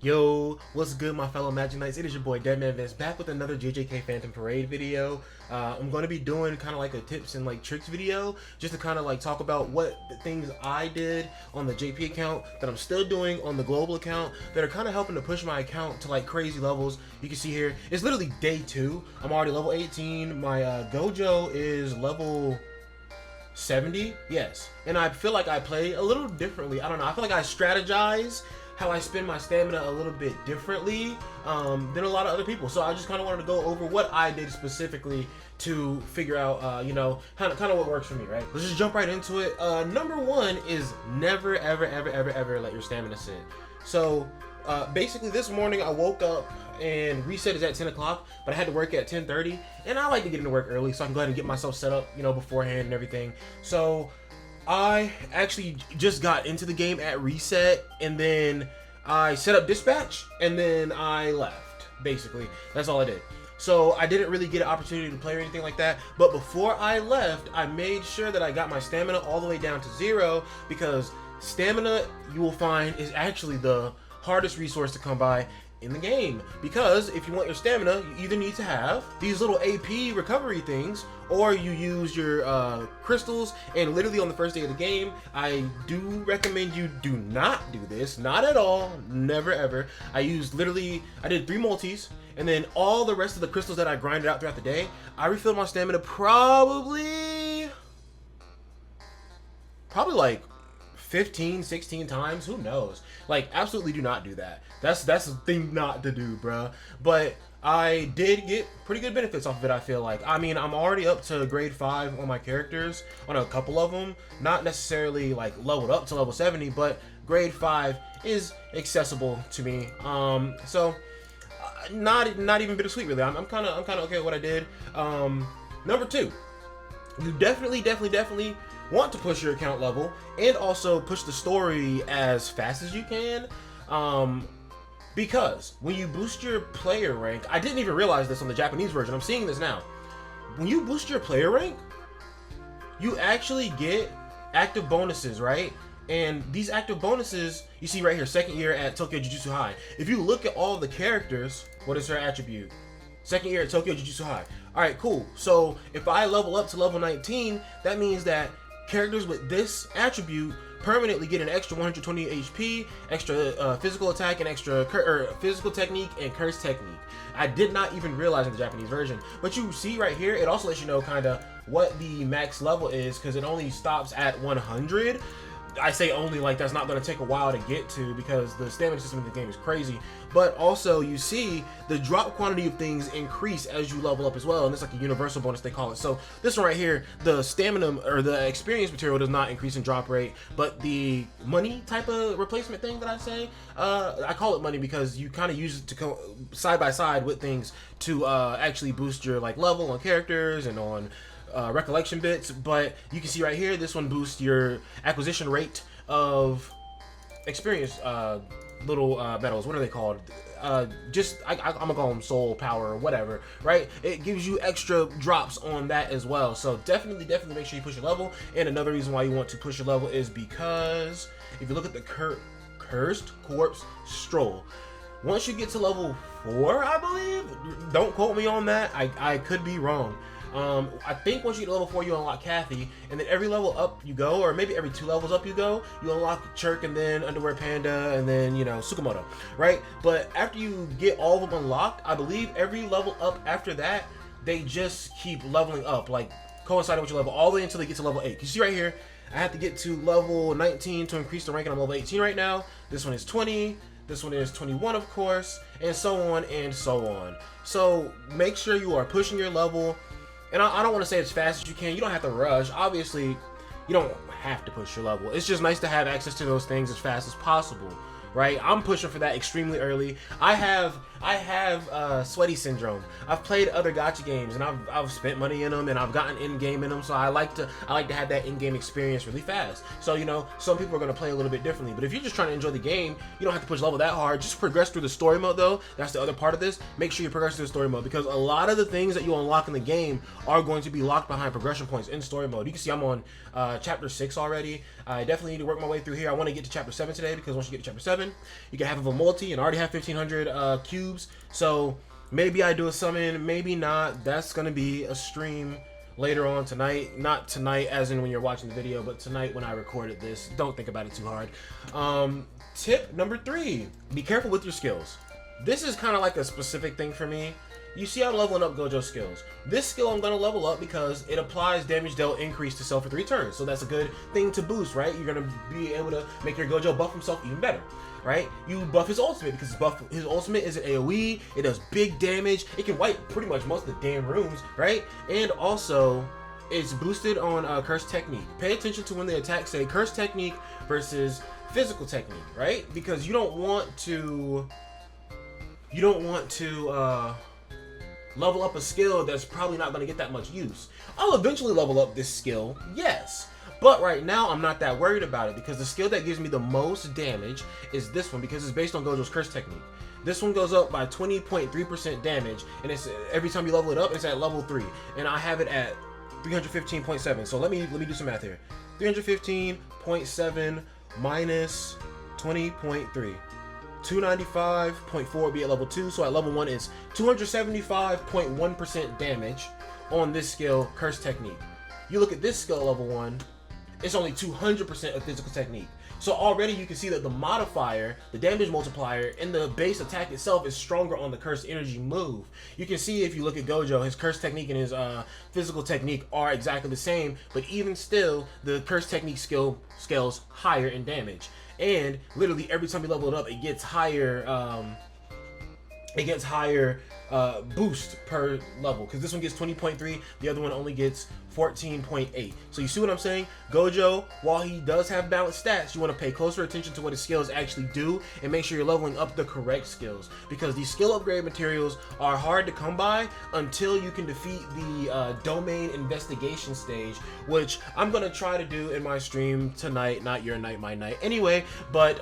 Yo, what's good, my fellow Magic Knights? It is your boy DEADMANVINCE back with another JJK Phantom Parade video. I'm going to be doing kind of like a tips and like tricks video, just to kind of like talk about what the things I did on the JP account that I'm still doing on the global account that are kind of helping to push my account to like crazy levels. You can see here, it's literally day 2. I'm already level 18. My Gojo is level 70, yes. And I feel like I play a little differently. I don't know. I feel like I strategize how I spend my stamina a little bit differently than a lot of other people. So I just kind of wanted to go over what I did specifically to figure out, you know, kind of what works for me, right? Let's just jump right into it. Number 1 is never, ever let your stamina sit. So basically this morning I woke up and reset is at 10 o'clock, but I had to work at 10:30, and I like to get into work early so I can go ahead and get myself set up, you know, beforehand and everything. So I actually just got into the game at reset, and then I set up dispatch, and then I left. Basically, that's all I did. So I didn't really get an opportunity to play or anything like that, but before I left, I made sure that I got my stamina all the way down to 0, because stamina, you will find, is actually the hardest resource to come by in the game. Because if you want your stamina, you either need to have these little AP recovery things, or you use your crystals. And literally on the first day of the game, I do recommend you do not do this, not at all, never ever. I did 3 multis, and then all the rest of the crystals that I grinded out throughout the day, I refilled my stamina probably like 15, 16 times, who knows? Like, absolutely do not do that. That's the thing not to do, bruh. But I did get pretty good benefits off of it, I feel like. I mean, I'm already up to grade 5 on my characters, on a couple of them. Not necessarily like leveled up to level 70, but grade 5 is accessible to me. So not even bittersweet, really. I'm kind of okay with what I did. Number 2, you definitely want to push your account level and also push the story as fast as you can, because when you boost your player rank, I didn't even realize this on the Japanese version, I'm seeing this now. When you boost your player rank, you actually get active bonuses, right? And these active bonuses, you see right here, 2nd year at Tokyo Jujutsu High. If you look at all the characters, what is her attribute? 2nd year at Tokyo Jujutsu High. Alright, cool. So if I level up to level 19, that means that characters with this attribute permanently get an extra 120 HP, extra physical attack, and extra physical technique and curse technique. I did not even realize in the Japanese version, but you see right here, it also lets you know kind of what the max level is, because it only stops at 100. I say only, like that's not going to take a while to get to, because the stamina system in the game is crazy. But also you see the drop quantity of things increase as you level up as well, and it's like a universal bonus, they call it. So this one right here, the stamina or the experience material does not increase in drop rate, but the money type of replacement thing that I say, I call it money because you kind of use it to go side by side with things to actually boost your like level on characters and on recollection bits. But you can see right here, this one boosts your acquisition rate of experience little medals. What are they called? I'm gonna call them soul power or whatever, right? It gives you extra drops on that as well. So definitely make sure you push your level. And another reason why you want to push your level is because if you look at the Cursed Corpse Stroll, once you get to level 4, I believe, don't quote me on that, I could be wrong. I think once you get to level 4, you unlock Kathy, and then every level up you go, or maybe every 2 levels up you go, you unlock Chirk, and then Underwear Panda, and then, you know, Tsukamoto, right? But after you get all of them unlocked, I believe every level up after that, they just keep leveling up, like coinciding with your level, all the way until they get to level 8. You see right here, I have to get to level 19 to increase the rank, and I'm level 18 right now. This one is 20. This one is 21, of course, and so on and so on. So make sure you are pushing your level. And I don't want to say as fast as you can. You don't have to rush. Obviously, you don't have to push your level. It's just nice to have access to those things as fast as possible, right? I'm pushing for that extremely early. I have sweaty syndrome. I've played other gacha games, and I've spent money in them, and I've gotten in game in them. So I like to have that in game experience really fast. So, you know, some people are gonna play a little bit differently. But if you're just trying to enjoy the game, you don't have to push level that hard. Just progress through the story mode, though. That's the other part of this. Make sure you progress through the story mode, because a lot of the things that you unlock in the game are going to be locked behind progression points in story mode. You can see I'm on chapter 6 already. I definitely need to work my way through here. I want to get to chapter 7 today, because once you get to chapter 7, time. You can have a multi and already have 1500 cubes. So maybe I do a summon, maybe not. That's gonna be a stream later on tonight. Not tonight as in when you're watching the video, but tonight when I recorded this. Don't think about it too hard. Tip number 3, be careful with your skills. This is kind of like a specific thing for me. You see I'm leveling up Gojo's skills. This skill I'm going to level up because it applies damage dealt increase to self for 3 turns. So that's a good thing to boost, right? You're going to be able to make your Gojo buff himself even better, right? You buff his ultimate because his ultimate is an AoE. It does big damage. It can wipe pretty much most of the damn rooms, right? And also, it's boosted on Curse Technique. Pay attention to when the attacks say Curse Technique versus Physical Technique, right? Because you don't want to level up a skill that's probably not going to get that much use. I'll eventually level up this skill, yes. But right now, I'm not that worried about it because the skill that gives me the most damage is this one because it's based on Gojo's Curse Technique. This one goes up by 20.3% damage, and it's every time you level it up, it's at level 3. And I have it at 315.7. So let me do some math here. 315.7 minus 20.3. 295.4 will be at level 2, so at level 1 it's 275.1% damage on this skill, Curse Technique. You look at this skill level 1, it's only 200% of Physical Technique. So already you can see that the modifier, the damage multiplier, and the base attack itself is stronger on the Curse Energy move. You can see if you look at Gojo, his Curse Technique and his Physical Technique are exactly the same, but even still, the Curse Technique skill scales higher in damage. And literally every time you level it up, it gets higher. Boost per level because this one gets 20.3, the other one only gets 14.8. So you see what I'm saying? Gojo, while he does have balanced stats, you want to pay closer attention to what his skills actually do and make sure you're leveling up the correct skills because these skill upgrade materials are hard to come by until you can defeat the domain investigation stage, which I'm gonna try to do in my stream tonight. Not your night, my night. Anyway, but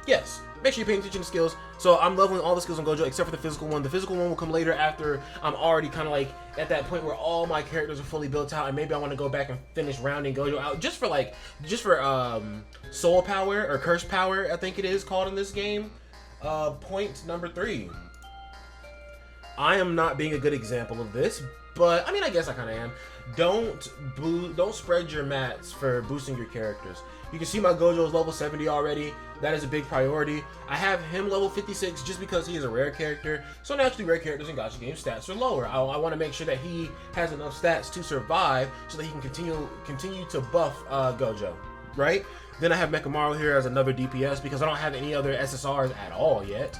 yes. Make sure you're paying attention to skills. So I'm leveling all the skills on Gojo except for the physical one. The physical one will come later after I'm already kind of like at that point where all my characters are fully built out, and maybe I want to go back and finish rounding Gojo out just for soul power or curse power, I think it is called in this game. Point number 3. I am not being a good example of this, but I mean I guess I kind of am. Don't spread your mats for boosting your characters. You can see my Gojo is level 70 already. That is a big priority. I have him level 56 just because he is a rare character. So naturally, rare characters in gacha game stats are lower. I want to make sure that he has enough stats to survive so that he can continue to buff Gojo, right? Then I have Mechamaru here as another DPS because I don't have any other SSRs at all yet.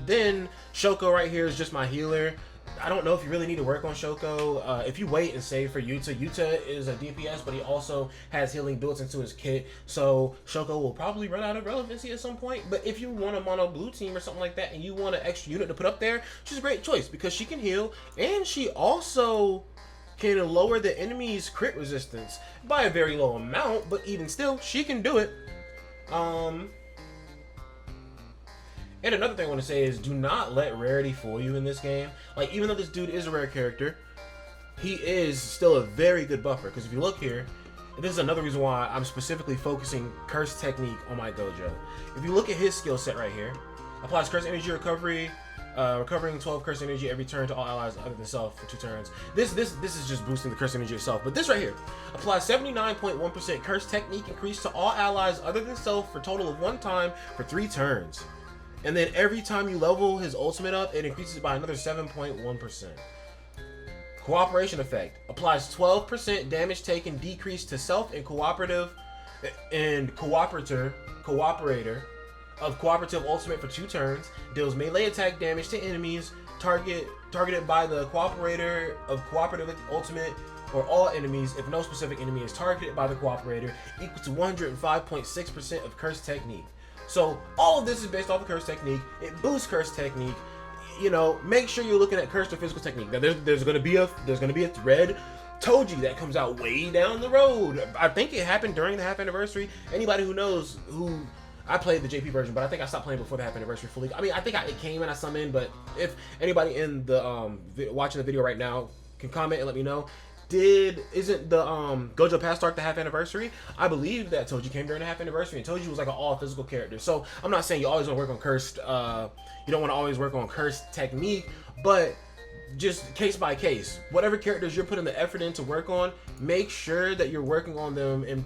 Then Shoko right here is just my healer. I don't know if you really need to work on Shoko. If you wait and save for Yuta, Yuta is a DPS, but he also has healing built into his kit. So Shoko will probably run out of relevancy at some point. But if you want a mono blue team or something like that, and you want an extra unit to put up there, she's a great choice because she can heal, and she also can lower the enemy's crit resistance by a very low amount. But even still, she can do it. And another thing I want to say is do not let rarity fool you in this game. Like, even though this dude is a rare character, he is still a very good buffer. Because if you look here, and this is another reason why I'm specifically focusing Curse Technique on my Gojo. If you look at his skill set right here, applies Curse Energy Recovery, recovering 12 Curse Energy every turn to all allies other than self for 2 turns. This is just boosting the Curse Energy itself. But this right here, applies 79.1% Curse Technique increase to all allies other than self for a total of 1 time for 3 turns. And then every time you level his ultimate up, it increases by another 7.1%. Cooperation effect. Applies 12% damage taken decrease to self and cooperator of cooperative ultimate for 2 turns. Deals melee attack damage to enemies targeted by the cooperator of cooperative ultimate or all enemies if no specific enemy is targeted by the cooperator, equal to 105.6% of Curse Technique. So all of this is based off of Curse Technique. It boosts Curse Technique. You know, make sure you're looking at Curse or Physical Technique. Now there's gonna be a thread Toji that comes out way down the road. I think it happened during the half anniversary. Anybody who knows who, I played the JP version, but I think I stopped playing before the half anniversary fully. I mean, I think it came and I summoned, but if anybody in the watching the video right now can comment and let me know. isn't the Gojo Past Arc the half anniversary? I believe that Toji came during the half anniversary, and Toji was like an all physical character. So I'm not saying you always want to work on cursed, you don't want to always work on cursed technique, but just case by case, whatever characters you're putting the effort in to work on, make sure that you're working on them and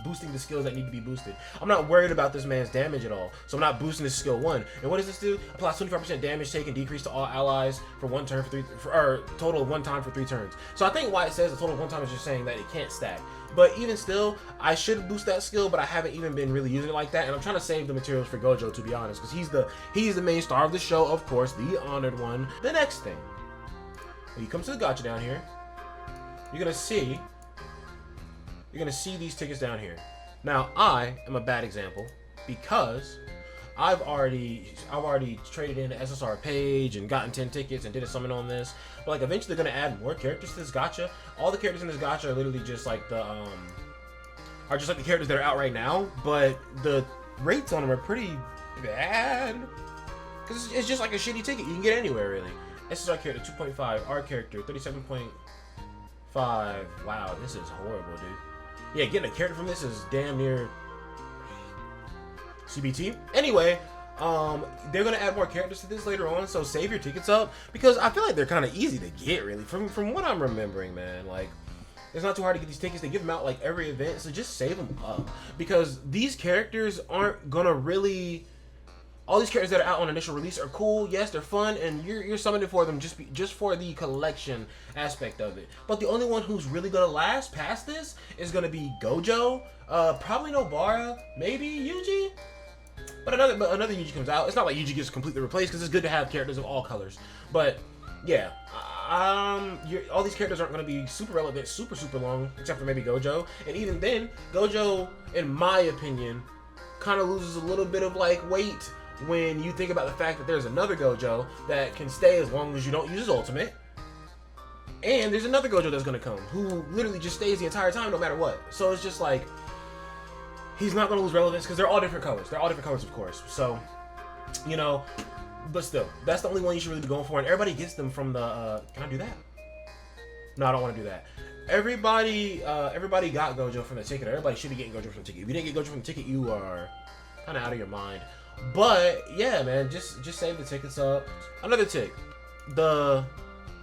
boosting the skills that need to be boosted. I'm not worried about this man's damage at all, so I'm not boosting his skill 1. And what does this do? Applies 25% damage taken, decrease to all allies for 1 turn or total of 1 time for 3 turns. So I think why it says a total of 1 time is just saying that it can't stack. But even still, I should boost that skill, but I haven't even been really using it like that. And I'm trying to save the materials for Gojo, to be honest, because he's the main star of the show, of course, the honored one. The next thing, when you come to the gacha down here, you're gonna see these tickets down here. Now, I am a bad example because I've already traded in the SSR page and gotten 10 tickets and did a summon on this. But like eventually they're gonna add more characters to this gacha. All the characters in this gacha are literally just like the characters that are out right now, but the rates on them are pretty bad. Cause it's just like a shitty ticket. You can get anywhere really. SSR character 2.5, R character 37.5. Wow, this is horrible, dude. Yeah, getting a character from this is damn near CBT. Anyway, they're gonna add more characters to this later on, so save your tickets up because I feel like they're kind of easy to get, really. From what I'm remembering, man, like it's not too hard to get these tickets. They give them out like every event, so just save them up because these characters aren't gonna really. All these characters that are out on initial release are cool. Yes, they're fun, and you're summoning for them just for the collection aspect of it. But the only one who's really gonna last past this is gonna be Gojo, probably Nobara, maybe Yuji. But another Yuji comes out. It's not like Yuji gets completely replaced because it's good to have characters of all colors. But yeah, all these characters aren't gonna be super relevant, super long, except for maybe Gojo. And even then, Gojo, in my opinion, kind of loses a little bit of like weight when you think about the fact that there's another Gojo that can stay as long as you don't use his ultimate. And there's another Gojo that's going to come who literally just stays the entire time no matter what. So it's just like, he's not going to lose relevance because they're all different colors. They're all different colors, of course. So, you know, but still, that's the only one you should really be going for. And everybody gets them from the, can I do that? No, I don't want to do that. Everybody got Gojo from the ticket. Everybody should be getting Gojo from the ticket. If you didn't get Gojo from the ticket, you are kind of out of your mind. But yeah, man, just save the tickets up. Another tick, the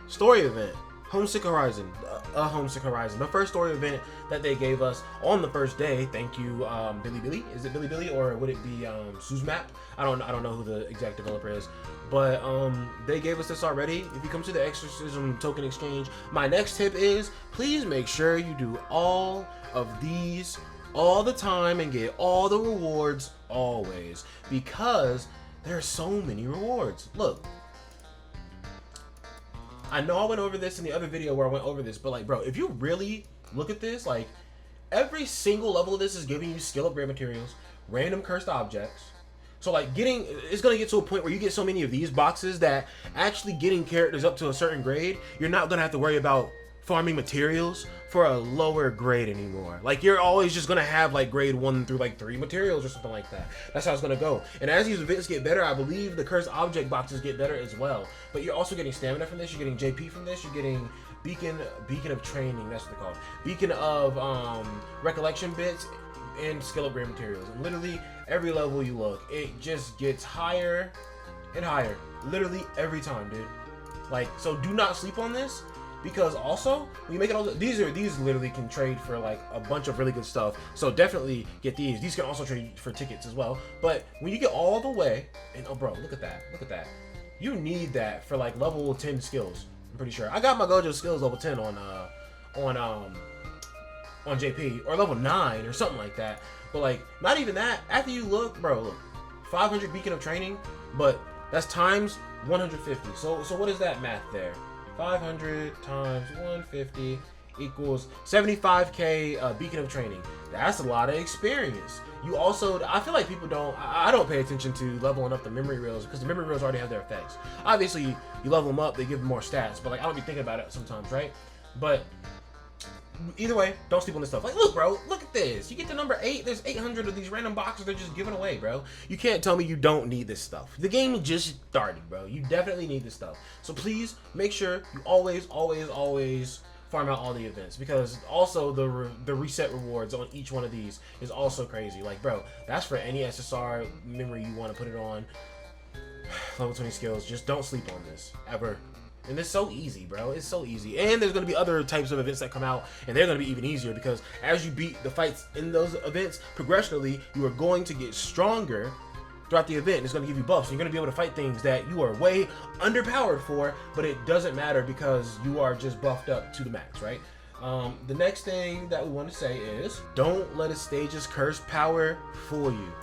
story event, Homesick Horizon, Homesick Horizon, the first story event that they gave us on the first day. Thank you, Billy. Is it Billy or would it be Suzmap? I don't know who the exact developer is, but they gave us this already. If you come to the Exorcism token exchange, my next tip is please make sure you do all of these all the time and get all the rewards always, because there are so many rewards. Look, I know I went over this in the other video where I went over this, but like, bro, if you really look at this, like every single level of this is giving you skill upgrade materials, random cursed objects. So like it's gonna get to a point where you get so many of these boxes that actually getting characters up to a certain grade, you're not gonna have to worry about farming materials for a lower grade anymore. Like you're always just gonna have like grade 1 through like 3 materials or something like that. That's how it's gonna go. And as these events get better, I believe the cursed object boxes get better as well. But you're also getting stamina from this, you're getting JP from this, you're getting beacon of training, that's what they're called. Beacon of recollection bits and skill upgrade materials. And literally every level you look, it just gets higher and higher. Literally every time, dude. Like, so do not sleep on this. Because also, when you make it all, these literally can trade for like a bunch of really good stuff. So definitely get these. These can also trade for tickets as well. But when you get all the way, and oh bro, look at that. You need that for like level 10 skills. I'm pretty sure. I got my Gojo skills level 10 on JP or level 9 or something like that. But like, not even that. After you look, 500 beacon of training, but that's times 150. So what is that math there? 500 times 150 equals 75k beacon of training. That's a lot of experience. You also, I feel like people I don't pay attention to leveling up the memory reels because the memory reels already have their effects. Obviously, you level them up, they give them more stats, but like I don't be thinking about it sometimes, right? But either way, don't sleep on this stuff. Like, look, bro, look at this. You get to number 8, there's 800 of these random boxes they're just giving away, bro. You can't tell me you don't need this stuff. The game just started, bro. You definitely need this stuff. So please make sure you always farm out all the events, because also the reset rewards on each one of these is also crazy. Like, bro, that's for any SSR memory you want to put it on. Level 20 skills. Just don't sleep on this ever. And it's so easy, bro. It's so easy. And there's going to be other types of events that come out, and they're going to be even easier, because as you beat the fights in those events progressionally, you are going to get stronger throughout the event. It's going to give you buffs. You're going to be able to fight things that you are way underpowered for, but it doesn't matter because you are just buffed up to the max, right? The next thing that we want to say is, don't let a stage's cursed power fool you.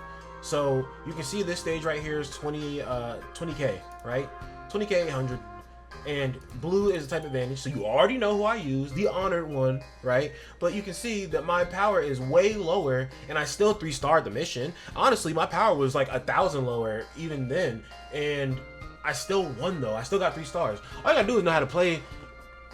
So you can see this stage right here is 20k, right? 20k 800. And blue is the type advantage, so you already know who I use, the honored one, right? But you can see that my power is way lower, and I still 3-starred the mission. Honestly, my power was like 1,000 lower even then, and I still won though. I still got 3 stars. All you gotta do is know how to play.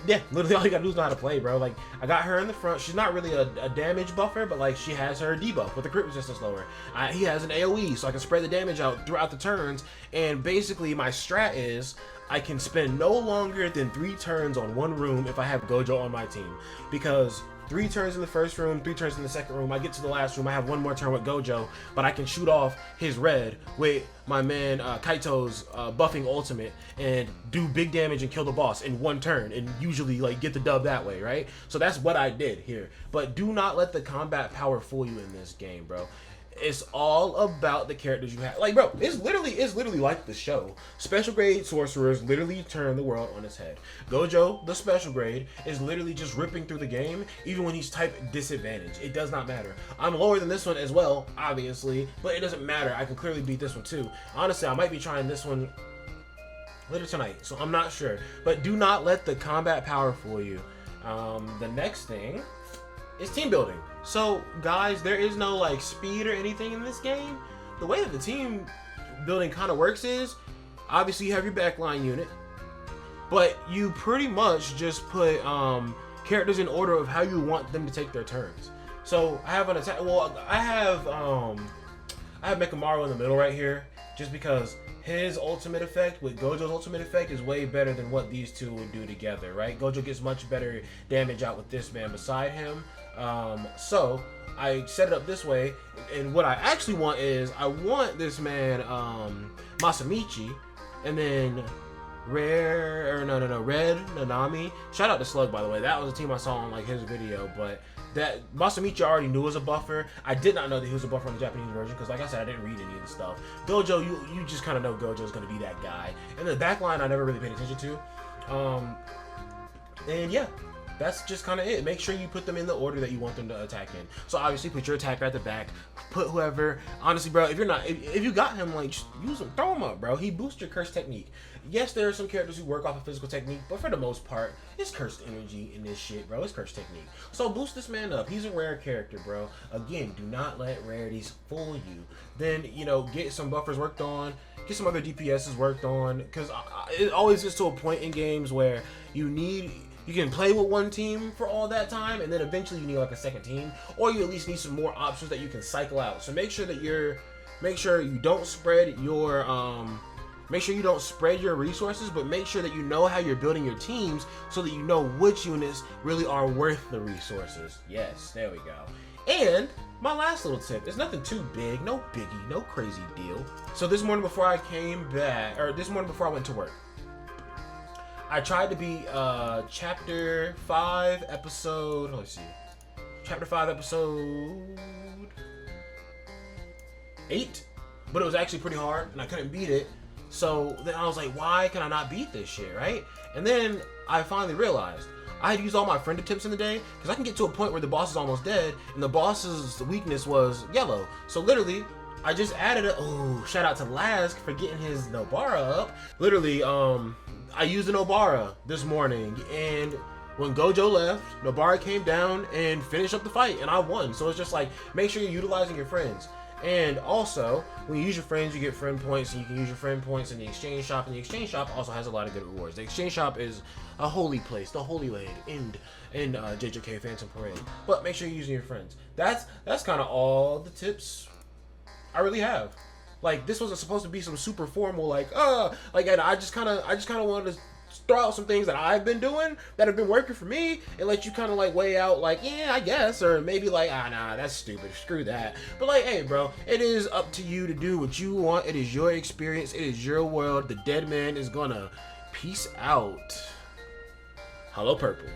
Yeah, literally all you gotta do is know how to play, bro. Like, I got her in the front. She's not really a damage buffer, but like, she has her debuff with the crit resistance lower. He has an AoE, so I can spread the damage out throughout the turns. And basically, my strat is I can spend no longer than 3 turns on one room if I have Gojo on my team, because 3 turns in the first room, 3 turns in the second room, I get to the last room, I have 1 more turn with Gojo, but I can shoot off his red with my man Kaito's buffing ultimate and do big damage and kill the boss in 1 turn, and usually like get the dub that way, right? So that's what I did here. But do not let the combat power fool you in this game, bro. It's all about the characters you have. Like, bro, it's literally like the show. Special grade sorcerers literally turn the world on its head. Gojo, the special grade, is literally just ripping through the game, even when he's type disadvantage. It does not matter. I'm lower than this one as well, obviously, but it doesn't matter. I can clearly beat this one too. Honestly, I might be trying this one later tonight, so I'm not sure. But do not let the combat power fool you. The next thing is team building. So guys, there is no like speed or anything in this game. The way that the team building kind of works is, obviously you have your backline unit, but you pretty much just put characters in order of how you want them to take their turns. So I have an attack. Well, I have Mekamaru in the middle right here, just because his ultimate effect with Gojo's ultimate effect is way better than what these two would do together, right? Gojo gets much better damage out with this man beside him. So I set it up this way, and what I actually want is, I want this man Masamichi, and then Red Nanami. Shout out to Slug, by the way. That was a team I saw on like his video, but that Masamichi I already knew was a buffer. I did not know that he was a buffer on the Japanese version, because like I said, I didn't read any of the stuff. Gojo, you just kind of know Gojo's going to be that guy. And the backline I never really paid attention to. And yeah, that's just kind of it. Make sure you put them in the order that you want them to attack in. So obviously put your attacker at the back, put whoever, honestly bro, if you got him, like, just use him, throw him up, bro. He boosts your curse technique. Yes, there are some characters who work off of physical technique, but for the most part, it's cursed energy in this shit, bro. It's cursed technique. So boost this man up. He's a rare character, bro. Again, do not let rarities fool you. Then, you know, get some buffers worked on, get some other DPSs worked on, because it always gets to a point in games where you can play with one team for all that time, and then eventually you need like a second team, or you at least need some more options that you can cycle out. So make sure you don't spread your resources, but make sure that you know how you're building your teams so that you know which units really are worth the resources. Yes, there we go. And my last little tip, it's nothing too big, no biggie, no crazy deal. So this morning before I went to work, I tried to be chapter 5 episode, chapter 5 episode 8, but it was actually pretty hard and I couldn't beat it. So then I was like, why can I not beat this shit, right? And then I finally realized I had used all my friend attempts in the day, because I can get to a point where the boss is almost dead and the boss's weakness was yellow. So literally, I just added shout out to Lask for getting his Nobara up. Literally, I used an Nobara this morning, and when Gojo left, Nobara came down and finished up the fight, and I won. So it's just like, make sure you're utilizing your friends. And also, when you use your friends, you get friend points, and you can use your friend points in the exchange shop, and the exchange shop also has a lot of good rewards. The exchange shop is a holy place, the holy land in JJK Phantom Parade. But make sure you're using your friends. That's kind of all the tips I really have. Like, this wasn't supposed to be some super formal, and I just kind of wanted to throw out some things that I've been doing that have been working for me and let you kind of like weigh out like, yeah, I guess, or maybe like, nah, that's stupid, screw that. But like, hey bro, it is up to you to do what you want. It is your experience, it is your world. The dead man is gonna peace out. Hello Purple.